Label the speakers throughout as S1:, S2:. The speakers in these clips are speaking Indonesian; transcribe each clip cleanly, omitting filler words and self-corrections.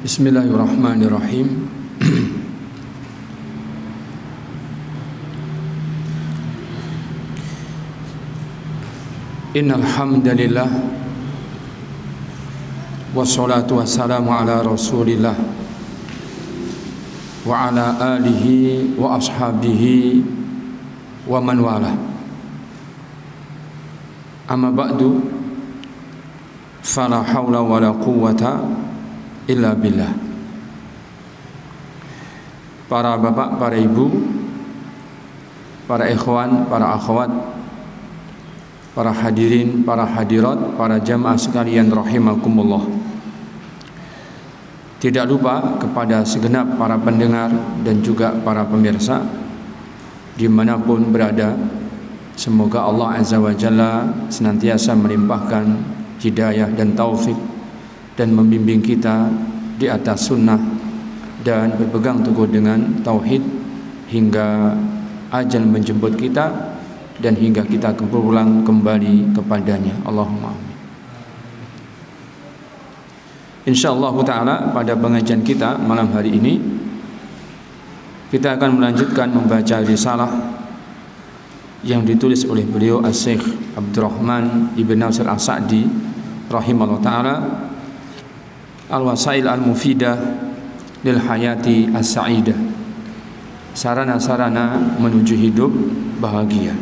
S1: Bismillahirrahmanirrahim. Innal hamdalillah wassalatu wassalamu ala Rasulillah wa ala alihi wa ashabihi wa man wala. Amma ba'du, fala haula wala quwwata illa billah. Para bapak, para ibu, para ikhwan, para akhwat, para hadirin, para hadirat, para jamaah sekalian rahimakumullah. Tidak lupa kepada segenap para pendengar dan juga para pemirsa dimanapun berada, semoga Allah Azza wa Jalla senantiasa melimpahkan hidayah dan taufik dan membimbing kita di atas sunnah dan berpegang teguh dengan tauhid hingga ajal menjemput kita dan hingga kita pulang kembali kepadanya. Allahumma amin. Insyaallah ta'ala pada pengajian kita malam hari ini kita akan melanjutkan membaca risalah yang ditulis oleh beliau Asy-Syaikh Abdurrahman Ibn Nasir As-Sa'di rahimahullah ta'ala, Al-Wasail Al-Mufidah lil Hayati As-Sa'idah, sarana-sarana menuju hidup bahagia.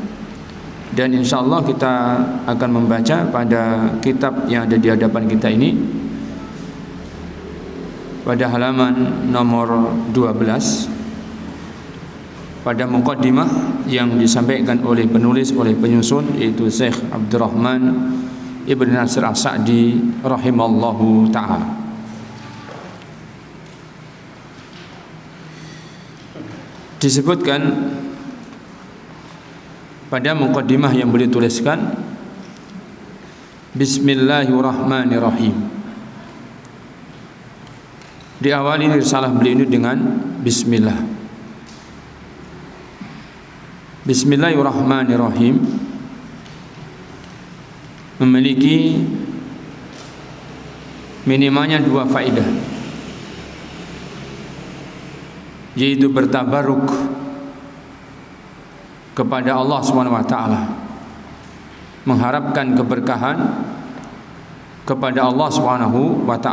S1: Dan insyaallah kita akan membaca pada kitab yang ada di hadapan kita ini pada halaman nomor 12 pada muqaddimah yang disampaikan oleh penulis, oleh penyusun, yaitu Syekh Abdurrahman Ibn Nasir As-Sa'di rahimallahu ta'ala. Disebutkan pada muqaddimah yang beliau tuliskan, Bismillahirrahmanirrahim. Diawali risalah beliau ini dengan Bismillah. Bismillahirrahmanirrahim memiliki minimalnya dua faedah, yaitu bertabaruk kepada Allah SWT, mengharapkan keberkahan kepada Allah SWT.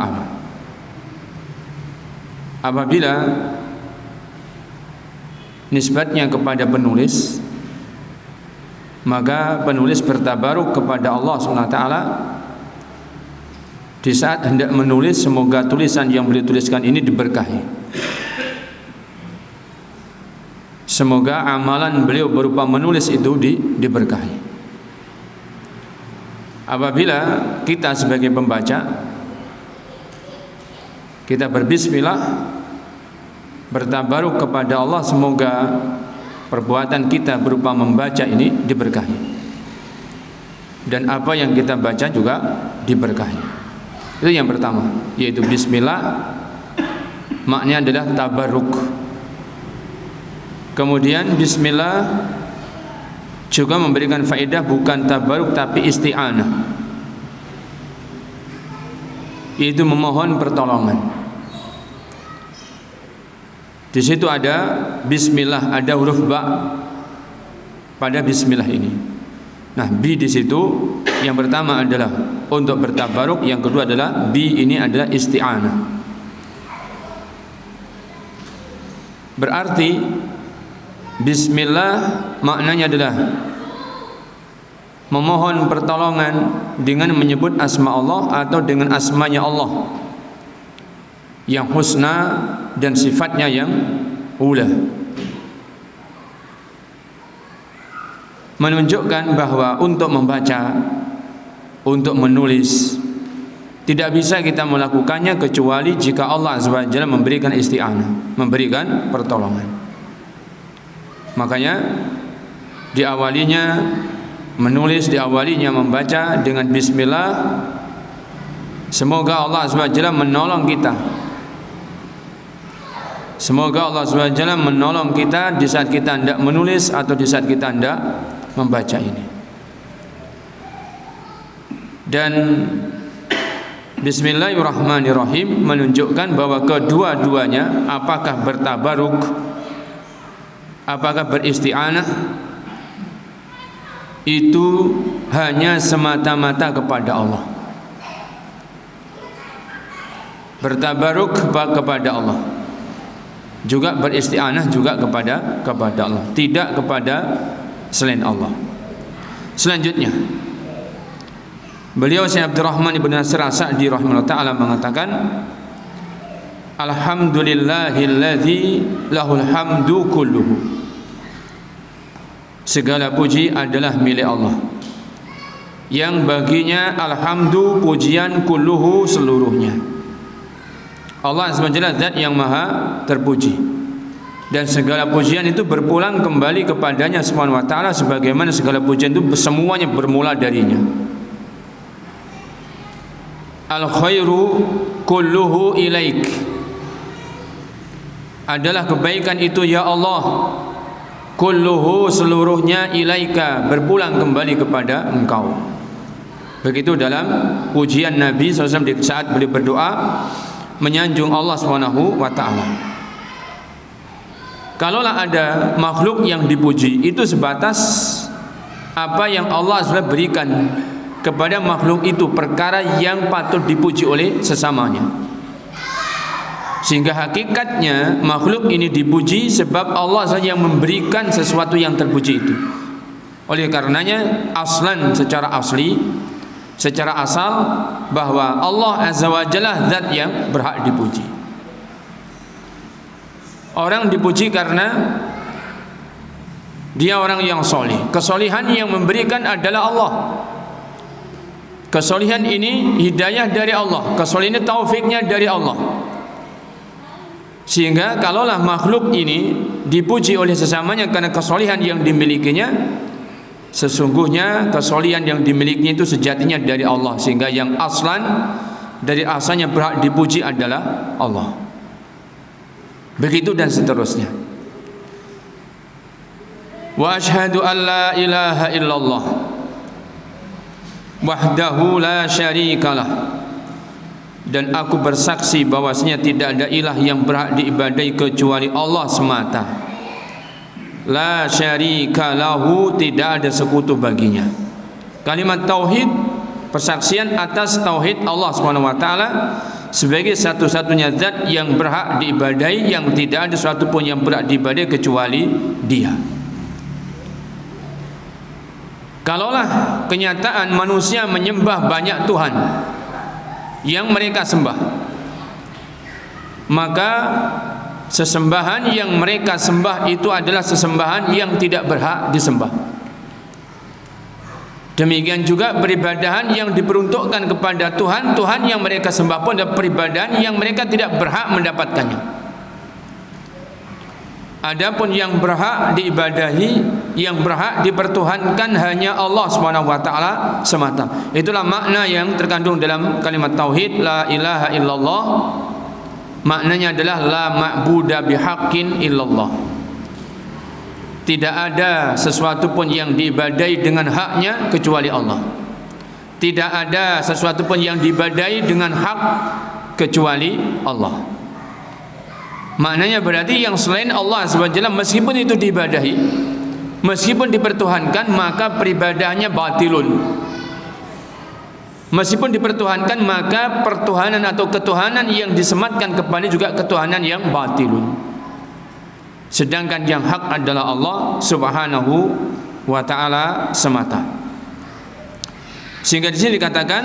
S1: Apabila nisbatnya kepada penulis, maka penulis bertabaruk kepada Allah SWT di saat hendak menulis, semoga tulisan yang beliau tuliskan ini diberkahi. Semoga amalan beliau berupa menulis itu diberkahi. Apabila kita sebagai pembaca, kita berbismillah, bertabaruk kepada Allah, semoga perbuatan kita berupa membaca ini diberkahi, dan apa yang kita baca juga diberkahi. Itu yang pertama, yaitu bismillah maknanya adalah tabaruk. Kemudian bismillah juga memberikan faedah bukan tabaruk tapi isti'anah, yaitu memohon pertolongan. Di situ ada bismillah, ada huruf ba pada bismillah ini. Nah, bi di situ yang pertama adalah untuk bertabaruk, yang kedua adalah bi ini adalah isti'anah. Berarti bismillah maknanya adalah memohon pertolongan dengan menyebut asma Allah atau dengan asmanya Allah yang husna dan sifatnya yang ula, menunjukkan bahwa untuk membaca, untuk menulis, tidak bisa kita melakukannya kecuali jika Allah Azza wa Jalla memberikan isti'anah, memberikan pertolongan. Makanya diawalinya menulis, diawalinya membaca dengan bismillah, semoga Allah Azza wa Jalla menolong kita. Semoga Allah Azza wa Jalla menolong kita di saat kita hendak menulis atau di saat kita hendak membaca ini. Dan Bismillahirrahmanirrahim menunjukkan bahwa kedua-duanya apakah bertabaruk, apakah beristi'anah, itu hanya semata-mata kepada Allah. Bertabaruk kepada Allah, juga beristi'anah juga kepada Allah, tidak kepada selain Allah. Selanjutnya, beliau Syekh Abdurrahman Ibn Nasir As-Sa'di rahimahullah ta'ala mengatakan, alhamdulillahilladzi lahul hamdu kulluhu. Segala puji adalah milik Allah, yang baginya alhamdu, pujian, kulluhu, seluruhnya. Allah SWT zat yang maha terpuji, dan segala pujian itu berpulang kembali kepadanya subhanahu wa ta'ala, sebagaimana segala pujian itu semuanya bermula darinya. Al khairu kulluhu ilaik, adalah kebaikan itu ya Allah, kulluhu, seluruhnya, ilaika, berpulang kembali kepada engkau. Begitu dalam pujian Nabi SAW di saat beliau berdoa menyanjung Allah Subhanahu wa ta'ala. Kalaulah ada makhluk yang dipuji, itu sebatas apa yang Allah SWT berikan kepada makhluk itu, perkara yang patut dipuji oleh sesamanya. Sehingga hakikatnya makhluk ini dipuji sebab Allah saja yang memberikan sesuatu yang terpuji itu. Oleh karenanya aslan, secara asli, secara asal, bahwa Allah Azza wa Jalla zat yang berhak dipuji. Orang dipuji karena dia orang yang soleh. Kesolihan yang memberikan adalah Allah. Kesolihan ini hidayah dari Allah, kesolihan ini taufiknya dari Allah. Sehingga kalaulah makhluk ini dipuji oleh sesamanya karena kesolihan yang dimilikinya, sesungguhnya kesolihan yang dimilikinya itu sejatinya dari Allah. Sehingga yang aslan, dari asalnya berhak dipuji adalah Allah. Begitu dan seterusnya. Wa asyhadu an la ilaha illallah wahdahu la syarikalah, dan aku bersaksi bahwasanya tidak ada ilah yang berhak diibadai kecuali Allah semata. La syarika lahu, tidak ada sekutu baginya. Kalimat tauhid, persaksian atas tauhid Allah Subhanahu wa taala sebagai satu-satunya zat yang berhak diibadai, yang tidak ada sesuatu pun yang berhak diibadai kecuali Dia. Kalaulah kenyataan manusia menyembah banyak Tuhan yang mereka sembah, maka sesembahan yang mereka sembah itu adalah sesembahan yang tidak berhak disembah. Demikian juga peribadahan yang diperuntukkan kepada Tuhan, Tuhan yang mereka sembah pun adalah peribadahan yang mereka tidak berhak mendapatkannya. Adapun yang berhak diibadahi, yang berhak dipertuhankan hanya Allah Subhanahu wa taala semata. Itulah makna yang terkandung dalam kalimat tauhid la ilaha illallah. Maknanya adalah la ma'buda bihaqqin illallah. Tidak ada sesuatu pun yang diibadahi dengan haknya kecuali Allah. Tidak ada sesuatu pun yang diibadahi dengan hak kecuali Allah. Maknanya berarti yang selain Allah SWT, meskipun itu diibadahi, meskipun dipertuhankan, maka peribadahannya batilun. Meskipun dipertuhankan, maka pertuhanan atau ketuhanan yang disematkan kepada juga ketuhanan yang batilun. Sedangkan yang hak adalah Allah Subhanahu wa ta'ala semata. Sehingga di sini dikatakan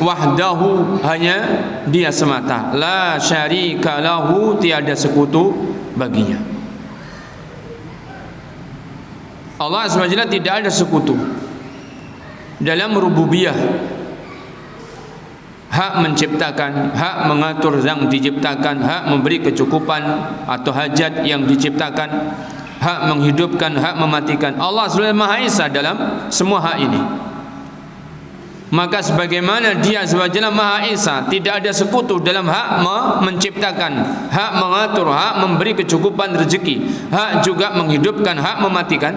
S1: wahdahu, hanya Dia semata, la syarika lahu, tiada sekutu baginya. Allah SWT tidak ada sekutu dalam rububiyah, hak menciptakan, hak mengatur yang diciptakan, hak memberi kecukupan atau hajat yang diciptakan, hak menghidupkan, hak mematikan. Allah SWT Maha Esa dalam semua hak ini. Maka sebagaimana Dia SWT Maha Esa, tidak ada sekutu dalam hak menciptakan, hak mengatur, hak memberi kecukupan rezeki, hak juga menghidupkan, hak mematikan,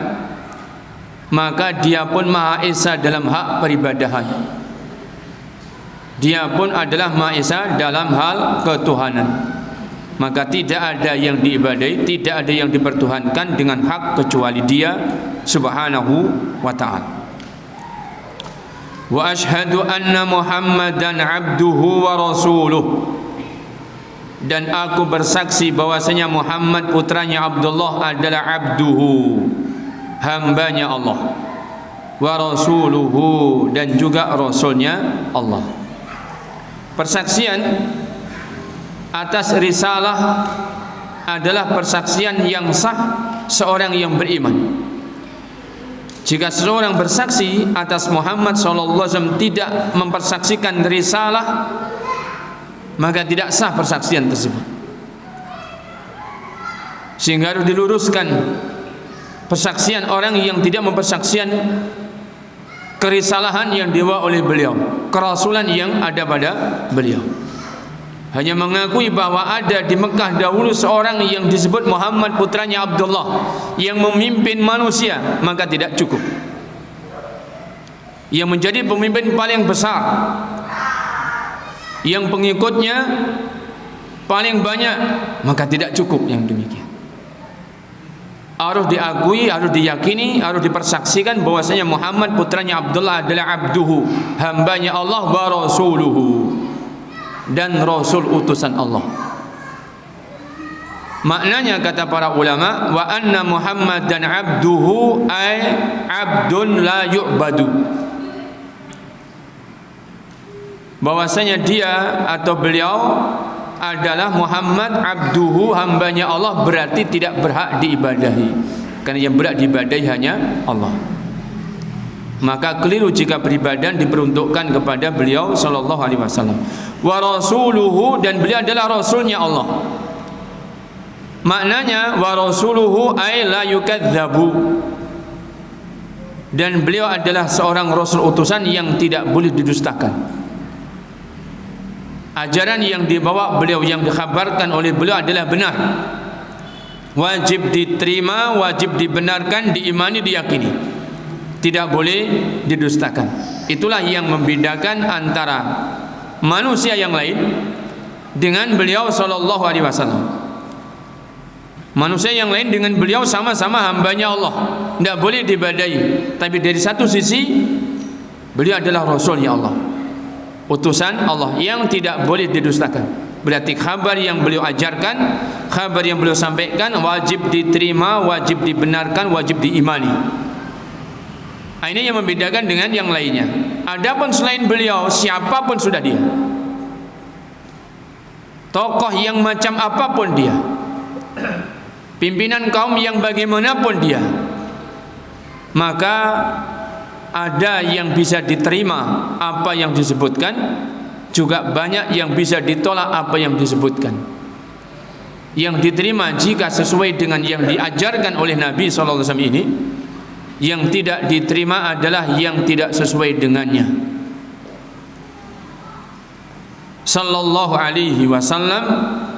S1: maka Dia pun Maha Esa dalam hak peribadahan. Dia pun adalah Maha Esa dalam hal ketuhanan. Maka tidak ada yang diibadai, tidak ada yang dipertuhankan dengan hak kecuali Dia Subhanahu wa ta'ala. Wa ashhadu anna Muhammadan abduhu wa rasuluh. Dan aku bersaksi bahwasanya Muhammad putranya Abdullah adalah abduhu, hambanya Allah, wa rasuluhu, dan juga rasulnya Allah. Persaksian atas risalah adalah persaksian yang sah seorang yang beriman. Jika seseorang bersaksi atas Muhammad SAW tidak mempersaksikan risalah, maka tidak sah persaksian tersebut. Sehingga harus diluruskan persaksian orang yang tidak mempersaksikan kerisalahan yang dibawa oleh beliau, kerasulan yang ada pada beliau. Hanya mengakui bahwa ada di Mekah dahulu seorang yang disebut Muhammad putranya Abdullah yang memimpin manusia, maka tidak cukup. Yang menjadi pemimpin paling besar, yang pengikutnya paling banyak, maka tidak cukup yang demikian. Harus diakui, harus diyakini, harus dipersaksikan bahwasanya Muhammad putranya Abdullah adalah abduhu, hambanya Allah, wa rasuluhu, dan rasul utusan Allah. Maknanya kata para ulama, wa anna Muhammadan abduhu ay abdun la yu'badu. Bahwasanya dia atau beliau adalah Muhammad abduhu, hambanya Allah, berarti tidak berhak diibadahi, karena yang berhak diibadahi hanya Allah. Maka keliru jika beribadah diperuntukkan kepada beliau sallallahu alaihi wasallam. Wa rasuluhu, dan beliau adalah rasulnya Allah. Maknanya wa rasuluhu ay la yukadzabu, dan beliau adalah seorang rasul utusan yang tidak boleh didustakan. Ajaran yang dibawa beliau, yang dikhabarkan oleh beliau adalah benar, wajib diterima, wajib dibenarkan, diimani, diyakini, tidak boleh didustakan. Itulah yang membedakan antara manusia yang lain dengan beliau sallallahu alaihi wasallam. Manusia yang lain dengan beliau sama-sama hambanya Allah, tidak boleh diibadahi, tapi dari satu sisi beliau adalah rasulnya Allah, utusan Allah yang tidak boleh didustakan. Berarti kabar yang beliau ajarkan, kabar yang beliau sampaikan wajib diterima, wajib dibenarkan, wajib diimani. Ini yang membedakan dengan yang lainnya. Adapun selain beliau, siapapun sudah dia, tokoh yang macam apapun dia, pimpinan kaum yang bagaimanapun dia, maka ada yang bisa diterima apa yang disebutkan, juga banyak yang bisa ditolak apa yang disebutkan. Yang diterima jika sesuai dengan yang diajarkan oleh Nabi SAW ini, yang tidak diterima adalah yang tidak sesuai dengannya. Sallallahu alaihi wasallam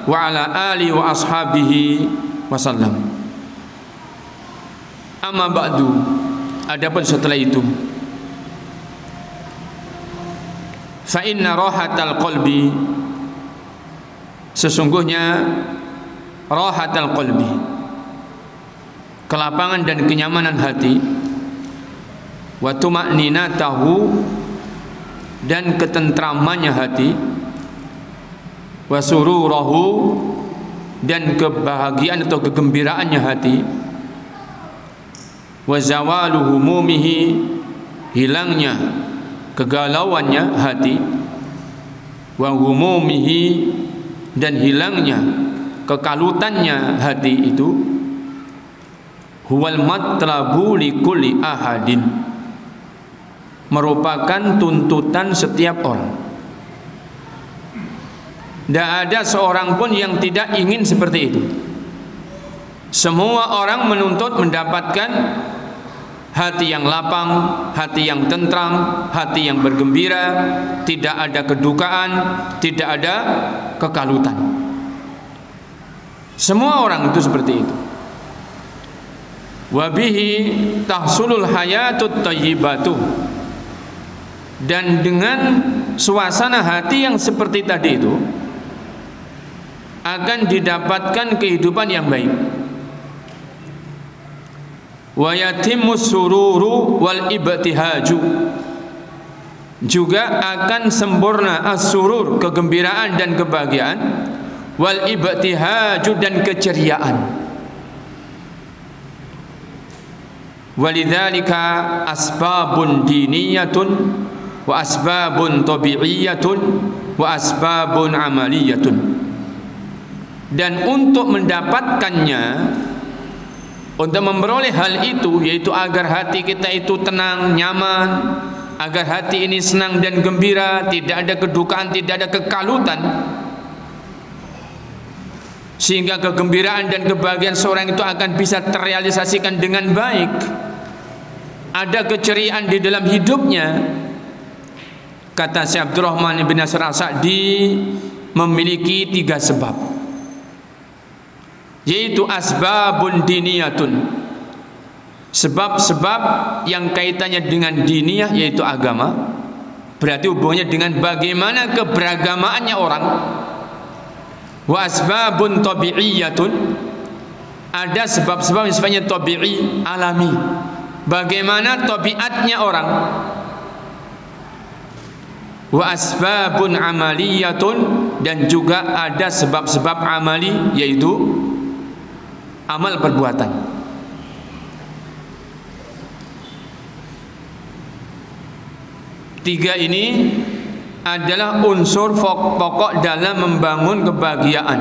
S1: wa ala alihi wa ashabihi wasallam. Amma ba'du, adapun setelah itu, fa inna rahatal qalbi, sesungguhnya rahatal qalbi, kelapangan dan kenyamanan hati, wa tuma'ninatahu, dan ketentramannya hati, wa sururahu, dan kebahagiaan atau kegembiraannya hati, wa zawalu humumihi, hilangnya kegalauannya hati, wa humumihi, dan hilangnya kekalutannya hati itu, huwal matlabu likulli ahadin, merupakan tuntutan setiap orang. Tidak ada seorang pun yang tidak ingin seperti itu. Semua orang menuntut mendapatkan hati yang lapang, hati yang tentram, hati yang bergembira, tidak ada kedukaan, tidak ada kekalutan. Semua orang itu seperti itu. Wabihi tahsulul hayatut thayyibatu, dan dengan suasana hati yang seperti tadi itu akan didapatkan kehidupan yang baik. Wa yatimmus sururu wal ibtihaju, juga akan sempurna as-surur, kegembiraan dan kebahagiaan, wal ibtihaju, dan keceriaan. Walidzalika asbabun diniyatun wa asbabun tabi'iyatun wa asbabun amaliyatun. Dan untuk mendapatkannya, untuk memperoleh hal itu, yaitu agar hati kita itu tenang, nyaman, agar hati ini senang dan gembira, tidak ada kedukaan, tidak ada kekalutan, sehingga kegembiraan dan kebahagiaan seorang itu akan bisa terrealisasikan dengan baik, ada keceriaan di dalam hidupnya. Kata Syekh Abdurrahman bin Nasir As-Sa'di, memiliki 3 sebab, yaitu asbabun diniyatun, sebab-sebab yang kaitannya dengan diniyah, yaitu agama, berarti hubungannya dengan bagaimana keberagamaannya orang. Wa asbabun tabi'iyatun, ada sebab-sebab yang sifatnya tabi'i, alami, bagaimana tabiatnya orang. Wa asbabun amaliyatun, dan juga ada sebab-sebab amali, yaitu amal perbuatan. Tiga ini adalah unsur pokok dalam membangun kebahagiaan,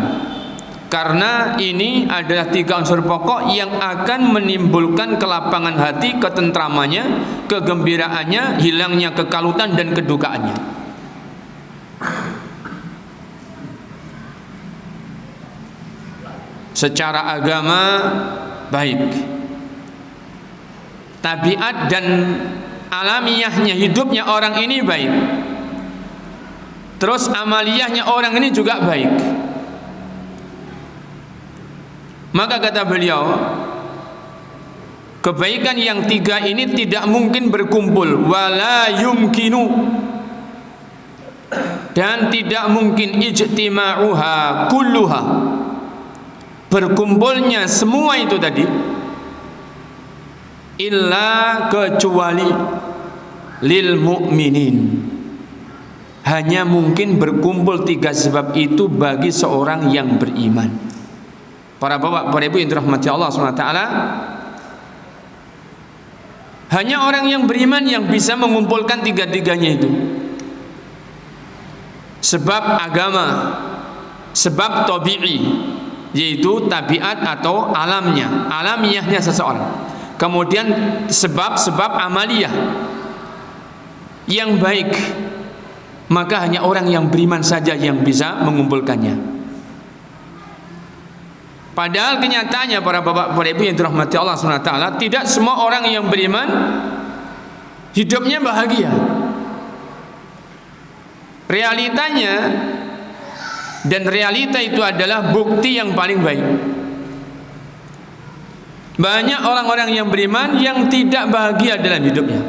S1: karena ini adalah 3 unsur pokok yang akan menimbulkan kelapangan hati, ketentramannya, kegembiraannya, hilangnya kekalutan dan kedukaannya. Secara agama baik, tabiat dan alamiahnya hidupnya orang ini baik, terus amaliyahnya orang ini juga baik. Maka kata beliau, kebaikan yang 3 ini tidak mungkin berkumpul, wala yumkinu, dan tidak mungkin ijtima'uha kulluha, berkumpulnya semua itu tadi, illa, kecuali, lil mu'minin, hanya mungkin berkumpul 3 sebab itu bagi seorang yang beriman. Para bapak, para ibu yang dirahmati Allah SWT, hanya orang yang beriman yang bisa mengumpulkan 3-3-nya itu. Sebab agama, sebab tabi'i, yaitu tabiat atau alamnya, alamiahnya seseorang. Kemudian sebab-sebab amaliyah yang baik, maka hanya orang yang beriman saja yang bisa mengumpulkannya. Padahal kenyataannya para bapak, para ibu yang dirahmati Allah SWT, tidak semua orang yang beriman hidupnya bahagia. Realitanya, dan realita itu adalah bukti yang paling baik. Banyak orang-orang yang beriman yang tidak bahagia dalam hidupnya.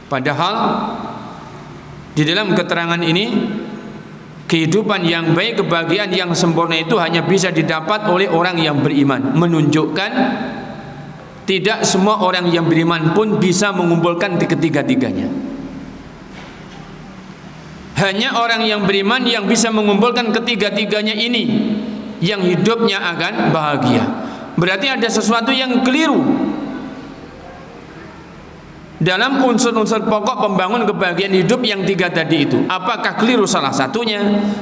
S1: Padahal di dalam keterangan ini, kehidupan yang baik, kebahagiaan yang sempurna itu hanya bisa didapat oleh orang yang beriman. Menunjukkan tidak semua orang yang beriman pun bisa mengumpulkan ketiga-tiganya. Hanya orang yang beriman yang bisa mengumpulkan ketiga-tiganya ini, yang hidupnya akan bahagia. Berarti ada sesuatu yang keliru dalam unsur-unsur pokok pembangun kebahagiaan hidup yang 3 tadi itu. Apakah keliru salah satunya?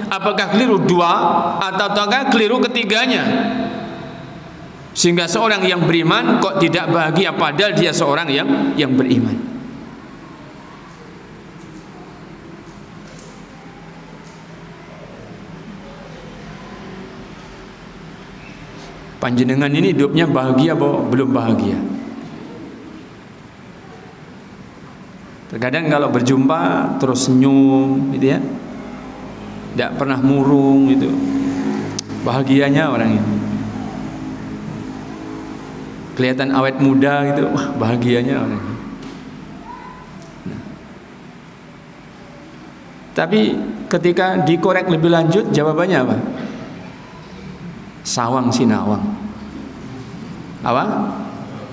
S1: Apakah keliru 2? Ataukah keliru ketiganya? Sehingga seorang yang beriman kok tidak bahagia padahal dia seorang yang beriman. Panjenengan ini hidupnya bahagia apa belum bahagia? Terkadang kalau berjumpa terus senyum gitu ya, tidak pernah murung gitu, bahagianya orang ini. Kelihatan awet muda gitu, wah bahagianya orang ini. Tapi ketika dikorek lebih lanjut, jawabannya apa? Sawang sinawang. Apa?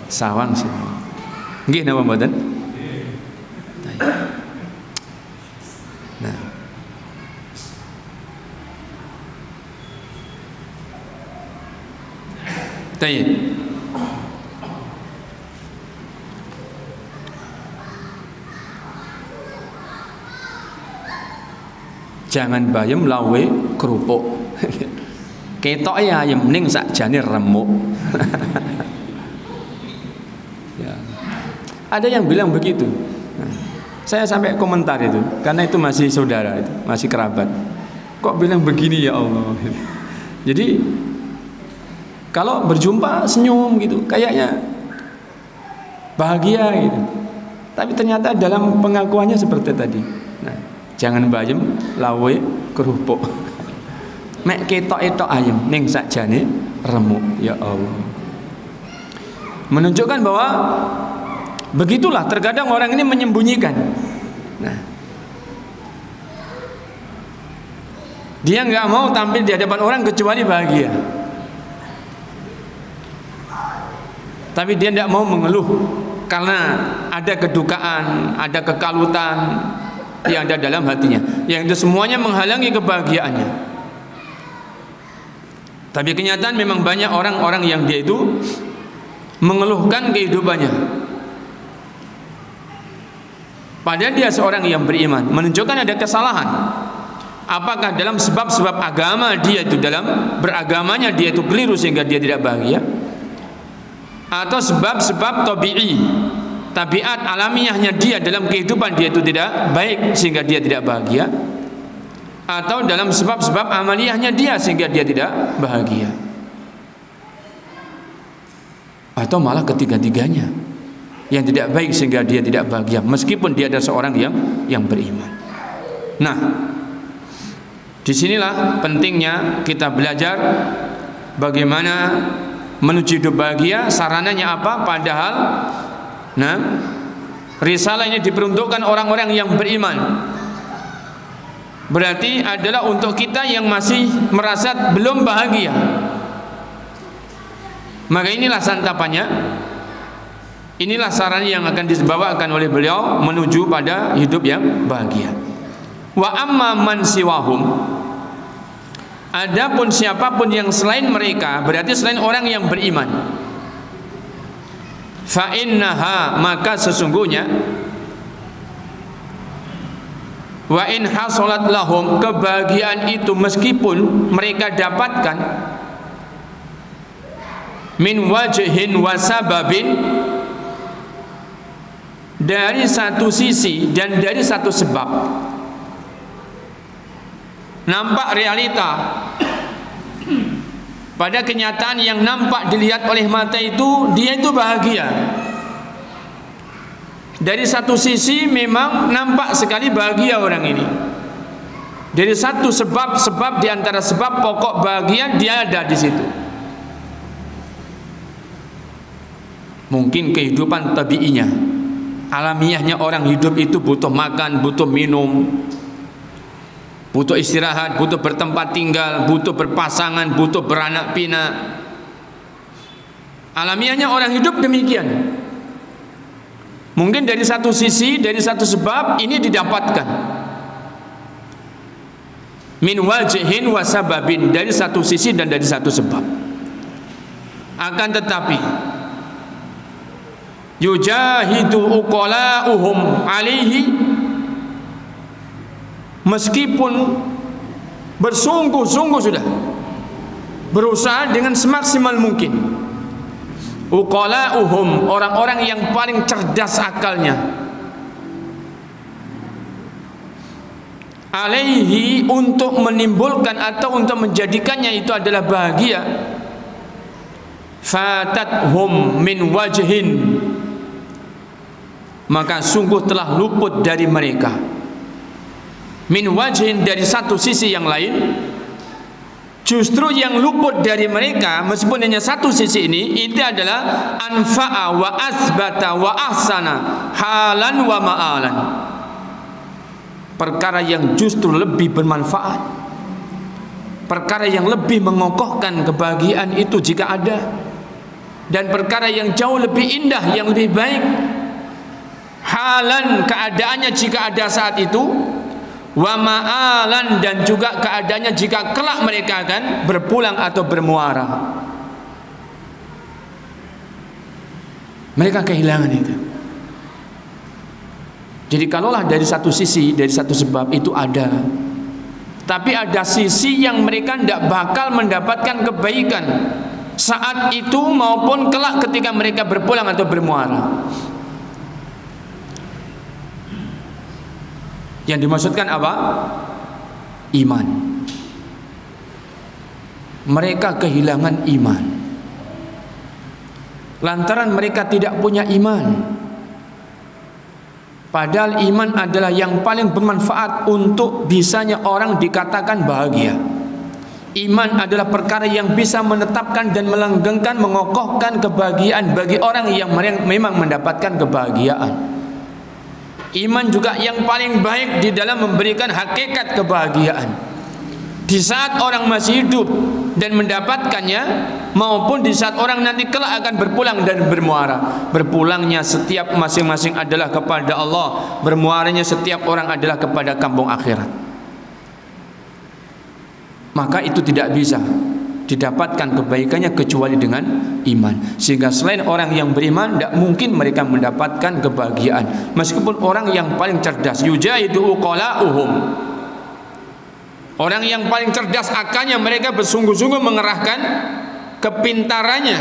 S1: Sawang sinawang. Nggih napa mboten? Nah. Tayyib. Jangan bayem lawe kerupuk. Ketok ya ayam ning sakjane remuk. Ya. Ada yang bilang begitu. Nah, saya sampai komentar itu, karena itu masih saudara, itu masih kerabat. Kok bilang begini ya Allah? Jadi kalau berjumpa senyum gitu, kayaknya bahagia gitu. Tapi ternyata dalam pengakuannya seperti tadi. Nah, jangan bayem lawe kerupuk. Mek ketok-etok ayam ning sakjane remuk, ya Allah. Menunjukkan bahwa begitulah terkadang orang ini menyembunyikan. Nah, dia nggak mau tampil di hadapan orang kecuali bahagia. Tapi dia tidak mau mengeluh karena ada kedukaan, ada kekalutan yang ada dalam hatinya, yang itu semuanya menghalangi kebahagiaannya. Tapi kenyataan memang banyak orang-orang yang dia itu mengeluhkan kehidupannya, padahal dia seorang yang beriman. Menunjukkan ada kesalahan. Apakah dalam sebab-sebab agama dia itu, dalam beragamanya dia itu keliru sehingga dia tidak bahagia, atau sebab-sebab tabi'i, tabiat alamiahnya dia dalam kehidupan dia itu tidak baik sehingga dia tidak bahagia, atau dalam sebab-sebab amaliyahnya dia sehingga dia tidak bahagia, atau malah ketiga-tiganya yang tidak baik sehingga dia tidak bahagia meskipun dia adalah seorang yang beriman. Nah, disinilah pentingnya kita belajar bagaimana menuju hidup bahagia. Sarananya apa? Padahal nah, risalah ini diperuntukkan orang-orang yang beriman. Berarti adalah untuk kita yang masih merasa belum bahagia. Maka inilah santapannya, inilah saran yang akan dibawakan oleh beliau menuju pada hidup yang bahagia. Wa amma man siwahum, adapun siapapun yang selain mereka, berarti selain orang yang beriman, fa innaha, maka sesungguhnya, wa in hasolat lahum, kebahagiaan itu meskipun mereka dapatkan, min wajhin wa sababin, dari satu sisi dan dari satu sebab. Nampak realita, pada kenyataan yang nampak dilihat oleh mata itu, dia itu bahagia. Dari satu sisi memang nampak sekali bahagia orang ini. Dari satu sebab di antara sebab pokok bahagia dia ada di situ. Mungkin kehidupan tabi'inya, alamiahnya orang hidup itu butuh makan, butuh minum, butuh istirahat, butuh bertempat tinggal, butuh berpasangan, butuh beranak pinak. Alamiahnya orang hidup demikian. Mungkin dari satu sisi, dari satu sebab ini didapatkan, min wajhin wa sababin, dari satu sisi dan dari satu sebab. Akan tetapi yujahidu uqala'uhum alaihi, meskipun bersungguh-sungguh sudah berusaha dengan semaksimal mungkin, uqala'uhum, orang-orang yang paling cerdas akalnya, alaihi, untuk menimbulkan atau untuk menjadikannya itu adalah bahagia, fatathum min wajhin, maka sungguh telah luput dari mereka, min wajhin, dari satu sisi yang lain. Justru yang luput dari mereka meskipun hanya satu sisi ini, itu adalah anfa'a wa asbata wa ahsana halan wa ma'alan. perkara yang justru lebih bermanfaat, perkara yang lebih mengokohkan kebahagiaan itu jika ada, dan perkara yang jauh lebih indah, yang lebih baik halan keadaannya jika ada saat itu, wa ma'alan dan juga keadaannya jika kelak mereka akan berpulang atau bermuara. Mereka kehilangan itu. Jadi kalaulah dari satu sisi, dari satu sebab itu ada, tapi ada sisi yang mereka tidak bakal mendapatkan kebaikan saat itu maupun kelak ketika mereka berpulang atau bermuara. Yang dimaksudkan apa? Iman. Mereka kehilangan iman lantaran mereka tidak punya iman. Padahal iman adalah yang paling bermanfaat untuk bisanya orang dikatakan bahagia. Iman adalah perkara yang bisa menetapkan dan melanggengkan, mengokohkan kebahagiaan bagi orang yang memang mendapatkan kebahagiaan. Iman juga yang paling baik di dalam memberikan hakikat kebahagiaan di saat orang masih hidup dan mendapatkannya, maupun di saat orang nanti kelak akan berpulang dan bermuara. Berpulangnya setiap masing-masing adalah kepada Allah, bermuaranya setiap orang adalah kepada kampung akhirat. Maka itu tidak bisa didapatkan kebaikannya kecuali dengan iman. Sehingga selain orang yang beriman, tidak mungkin mereka mendapatkan kebahagiaan. Meskipun orang yang paling cerdas, yujahidu uqala'uhum, orang yang paling cerdas akalnya, mereka bersungguh-sungguh mengerahkan kepintarannya,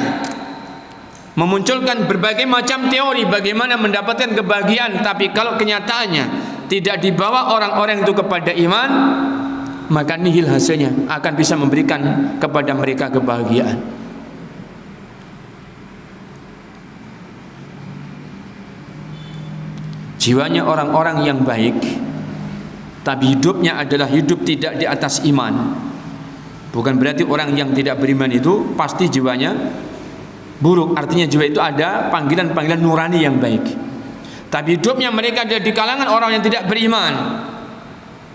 S1: memunculkan berbagai macam teori bagaimana mendapatkan kebahagiaan. Tapi kalau kenyataannya tidak dibawa orang-orang itu kepada iman, maka nihil hasilnya, akan bisa memberikan kepada mereka kebahagiaan. Jiwanya orang-orang yang baik, tapi hidupnya adalah hidup tidak di atas iman. Bukan berarti orang yang tidak beriman itu pasti jiwanya buruk. Artinya jiwa itu ada panggilan-panggilan nurani yang baik, tapi hidupnya mereka ada di kalangan orang yang tidak beriman.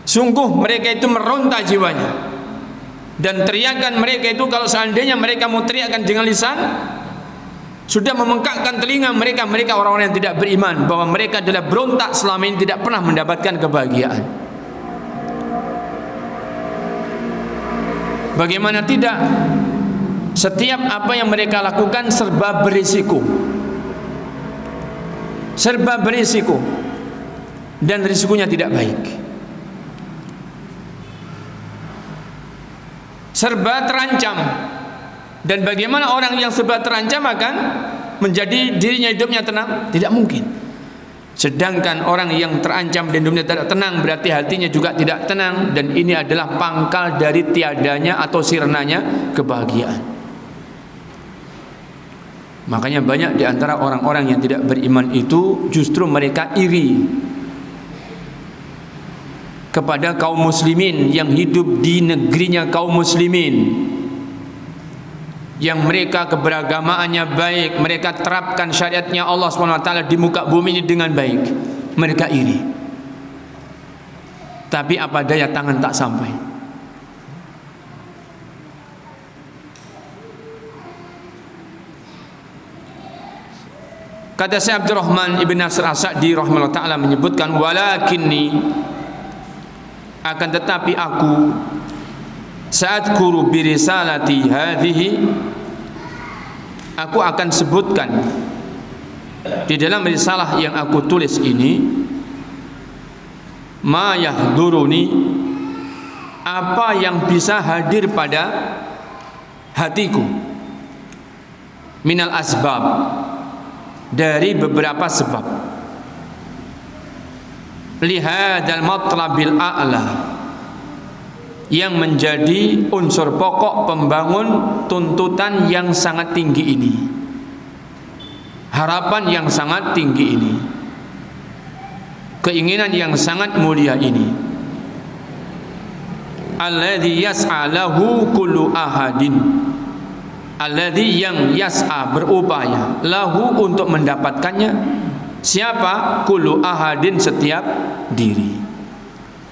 S1: Sungguh mereka itu meronta jiwanya, dan teriakan mereka itu, kalau seandainya mereka mau teriakan dengan lisan, sudah memengkakkan telinga mereka orang-orang yang tidak beriman, bahwa mereka adalah berontak selama ini tidak pernah mendapatkan kebahagiaan. Bagaimana tidak? Setiap apa yang mereka lakukan serba berisiko, serba berisiko, dan risikonya tidak baik. Serba terancam. Dan bagaimana orang yang serba terancam akan menjadi dirinya hidupnya tenang? Tidak mungkin. Sedangkan orang yang terancam dan hidupnya tidak tenang, berarti hatinya juga tidak tenang. Dan ini adalah pangkal dari tiadanya atau sirnanya kebahagiaan. Makanya banyak di antara orang-orang yang tidak beriman itu justru mereka iri kepada kaum muslimin yang hidup di negerinya kaum muslimin, yang mereka keberagamaannya baik, mereka terapkan syariatnya Allah SWT di muka bumi ini dengan baik. Mereka iri, tapi apa daya tangan tak sampai. Kata Syekh Abdurrahman Ibn Nasir As-Sa'di rahimahullah ta'ala menyebutkan, walakinni, akan tetapi aku, saat kuru birisalati hadhihi, aku akan sebutkan di dalam risalah yang aku tulis ini, ma yahduruni, apa yang bisa hadir pada hatiku, minal asbab, dari beberapa sebab, lihadal matlabil a'la, yang menjadi unsur pokok pembangun tuntutan yang sangat tinggi ini, harapan yang sangat tinggi ini, keinginan yang sangat mulia ini, alladzi yas'alahu kullu ahadin, alladzi yang yas'a, berupaya, lahu untuk mendapatkannya, siapa? Kullu ahadin, setiap diri.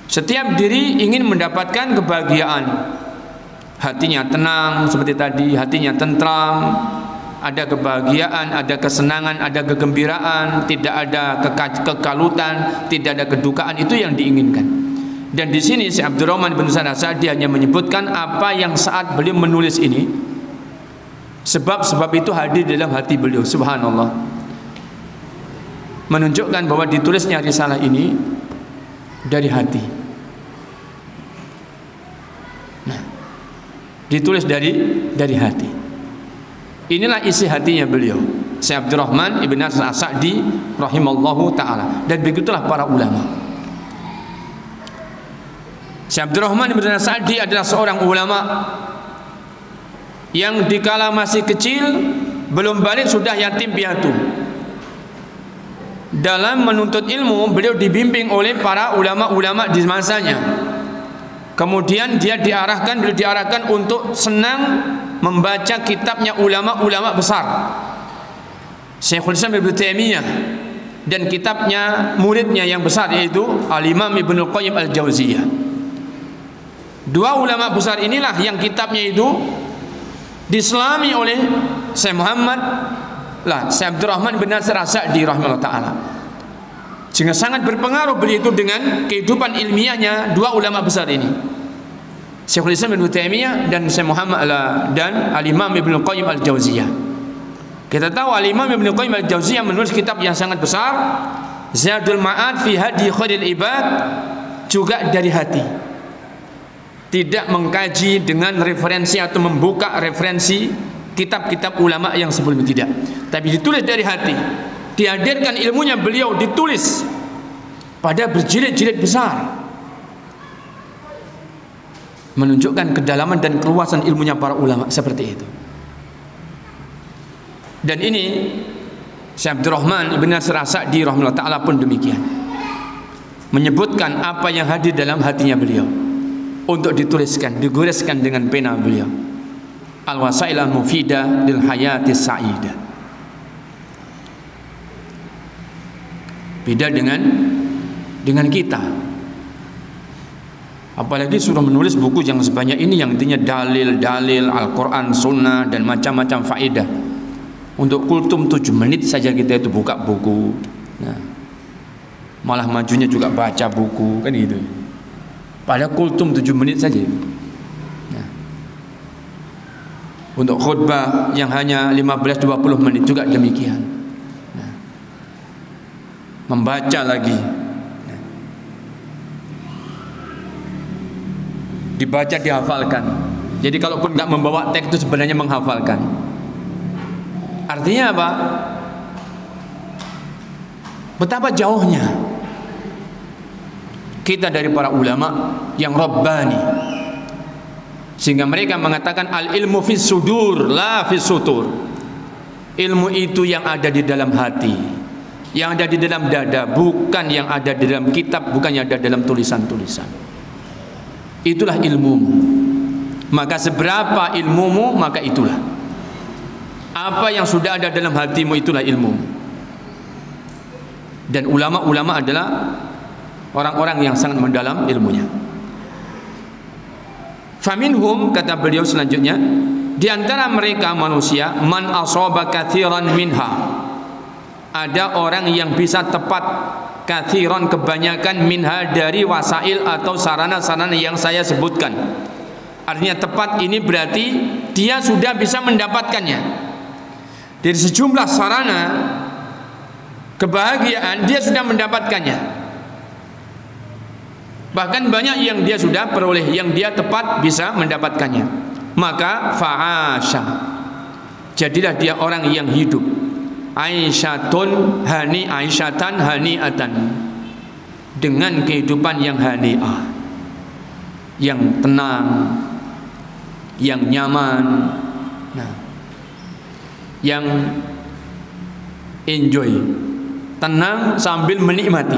S1: Setiap diri ingin mendapatkan kebahagiaan, hatinya tenang seperti tadi, hatinya tentram, ada kebahagiaan, ada kesenangan, ada kegembiraan, tidak ada kekalutan, tidak ada kedukaan. Itu yang diinginkan. Dan di sini Syekh Abdurrahman bin Sa'di hanya menyebutkan apa yang saat beliau menulis ini, sebab-sebab itu hadir dalam hati beliau. Subhanallah, menunjukkan bahwa ditulisnya risalah ini dari hati. Nah, ditulis dari hati. Inilah isi hatinya beliau, Syekh Abdurrahman ibn Nasr As-Sa'di rahimallahu ta'ala. Dan begitulah para ulama. Syekh Abdurrahman ibn Nasr As-Sa'di adalah seorang ulama yang dikala masih kecil, belum balik sudah yatim piatu. Dalam menuntut ilmu, beliau dibimbing oleh para ulama-ulama di masanya. Kemudian beliau diarahkan untuk senang membaca kitabnya ulama-ulama besar, Syekhul Islam Ibnu Taimiyah, dan kitabnya muridnya yang besar yaitu Al-Imam Ibnul Qayyim Al-Jauziyah. Dua ulama besar inilah yang kitabnya itu diselami oleh Syekh Syekh Abdurrahman bin Nasr As-Sa'di rahimahullah ta'ala. Sehingga sangat berpengaruh beliau itu dengan kehidupan ilmiahnya dua ulama besar ini, Syekhul Islam Ibnu Taimiyah dan Syekh dan Al-Imam Ibnul Qayyim Al-Jauziyah. Kita tahu Al-Imam Ibnul Qayyim Al-Jauziyah menulis kitab yang sangat besar, Zadul Ma'ad fi Hadi Khairil Ibad, juga dari hati. Tidak mengkaji dengan referensi atau membuka referensi kitab-kitab ulama yang sebelumnya, tidak, tapi ditulis dari hati. Dihadirkan ilmunya beliau ditulis pada berjilid-jilid besar, menunjukkan kedalaman dan keluasan ilmunya para ulama seperti itu. Dan ini Syekh Abdurrahman ibn Nasr As-Sa'di rahimahullah ta'ala pun demikian, menyebutkan apa yang hadir dalam hatinya beliau untuk dituliskan, digoreskan dengan pena beliau. Al-Wasail al-Mufidah lil Hayatis Sa'idah. Beda dengan kita. Apalagi suruh menulis buku yang sebanyak ini, yang intinya dalil-dalil Al-Quran, Sunnah, dan macam-macam faedah. Untuk kultum 7 menit saja kita itu buka buku. Nah, malah majunya juga baca buku, kan gitu. Pada kultum 7 menit saja. Nah, untuk khutbah yang hanya 15-20 menit juga demikian. Membaca lagi, dibaca, dihafalkan. Jadi kalaupun nggak membawa teks itu sebenarnya menghafalkan. Artinya apa? Betapa jauhnya kita dari para ulama yang rabbani, sehingga mereka mengatakan al ilmu fis sudur la fis sutur. Ilmu itu yang ada di dalam hati, yang ada di dalam dada, bukan yang ada di dalam kitab, bukan yang ada dalam tulisan-tulisan. Itulah ilmumu. Maka seberapa ilmumu, maka itulah. Apa yang sudah ada dalam hatimu, itulah ilmumu. Dan ulama-ulama adalah orang-orang yang sangat mendalam ilmunya. Faminhum, kata beliau selanjutnya, di antara mereka manusia, man asaba katsiran minha, ada orang yang bisa tepat, kathiron kebanyakan, minha dari wasail atau sarana-sarana yang saya sebutkan. Artinya tepat ini berarti dia sudah bisa mendapatkannya. Dari sejumlah sarana kebahagiaan dia sudah mendapatkannya. Bahkan banyak yang dia sudah peroleh, yang dia tepat bisa mendapatkannya. Maka fa'asha, jadilah dia orang yang hidup. Aisyatan hani'atan, dengan kehidupan yang hani'ah, yang tenang, yang nyaman, nah, yang enjoy, tenang sambil menikmati.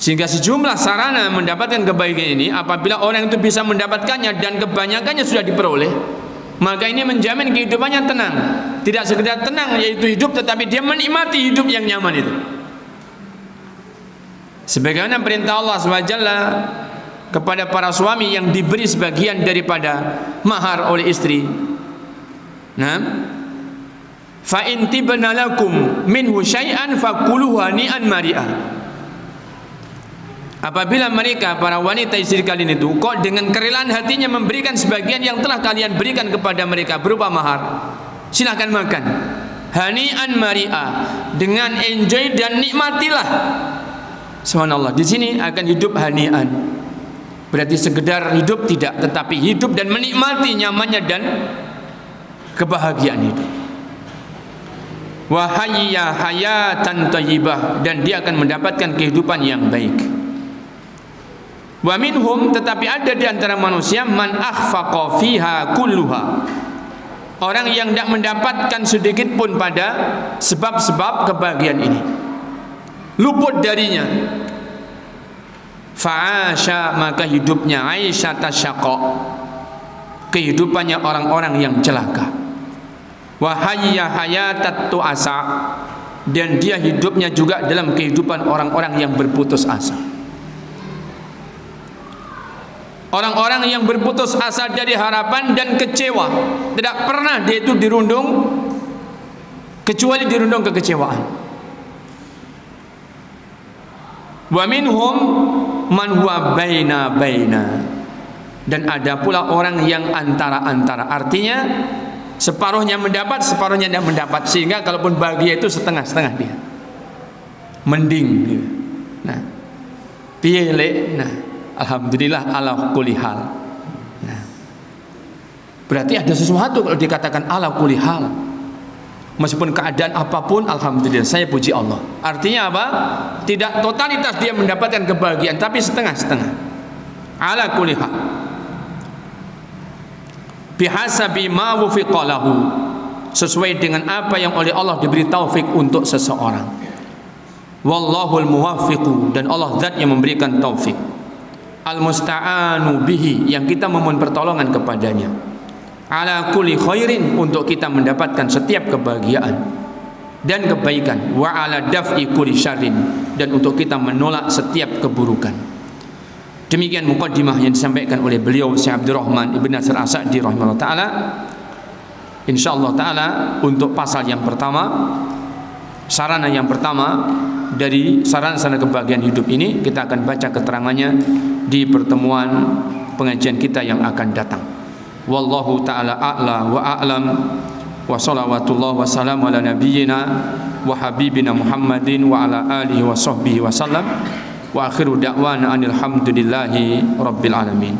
S1: Sehingga sejumlah sarana mendapatkan kebaikan ini, apabila orang itu bisa mendapatkannya dan kebanyakannya sudah diperoleh, maka ini menjamin kehidupannya tenang. Tidak sekedar tenang yaitu hidup, tetapi dia menikmati hidup yang nyaman itu. Sebagaimana perintah Allah SWT kepada para suami yang diberi sebagian daripada mahar oleh istri. Nah, fa in tibna lakum minhu syai'an fakuluhu hani'an mari'a. Apabila mereka, para wanita istri kalian itu, kok dengan kerelaan hatinya memberikan sebagian yang telah kalian berikan kepada mereka berupa mahar, silahkan makan hani'an mari'a, dengan enjoy dan nikmatilah. Subhanallah, di sini akan hidup hani'an, berarti sekedar hidup tidak, tetapi hidup dan menikmati nyamannya dan kebahagiaan hidup. Wa hayya hayatan thayyibah, dan dia akan mendapatkan kehidupan yang baik. Wa minhum, tetapi ada di antara manusia, man akhfaqa fiha kulluha, orang yang tidak mendapatkan sedikit pun pada sebab-sebab kebahagiaan ini, luput darinya. Fa'asha, maka hidupnya aisyata syaqa, kehidupannya orang-orang yang celaka. Wa hayya hayatat tu'asa, dan dia hidupnya juga dalam kehidupan orang-orang yang berputus asa. Orang-orang yang berputus asa dari harapan dan kecewa, tidak pernah dia itu dirundung kecuali dirundung kekecewaan. Wa minhum man huwa baina, dan ada pula orang yang antara-antara, artinya separuhnya mendapat, separuhnya tidak mendapat, sehingga kalaupun bahagia itu setengah-setengah dia, mending dia. Nah, pilih, nah, alhamdulillah ala kulli hal. Nah, berarti ada sesuatu kalau dikatakan ala kulli hal. Meskipun keadaan apapun, alhamdulillah, saya puji Allah. Artinya apa? Tidak totalitas dia mendapatkan kebahagiaan, tapi setengah-setengah. Ala kulli hal, bihasabi ma wufiqa lahu, sesuai dengan apa yang oleh Allah diberi taufik untuk seseorang. Wallahul muwaffiqu, dan Allah zat yang memberikan taufik. Al-musta'anu bihi, yang kita memohon pertolongan kepadanya. Ala kulli khairin, untuk kita mendapatkan setiap kebahagiaan dan kebaikan. Wa ala daf'i kulli syarrin, dan untuk kita menolak setiap keburukan. Demikian muqaddimah yang disampaikan oleh beliau Syekh Abdurrahman Ibn Nasir As-Sa'di rahimahullah ta'ala. InsyaAllah ta'ala untuk pasal yang pertama, sarana yang pertama dari sarana-sarana kebahagiaan hidup ini, kita akan baca keterangannya di pertemuan pengajian kita yang akan datang. Wallahu ta'ala a'la wa a'lam, wa salawatullah wa salam ala nabiyyina wa habibina Muhammadin wa ala alihi wa sahbihi wa sallam, wa akhiru da'wana anil hamdulillahi rabbil alamin.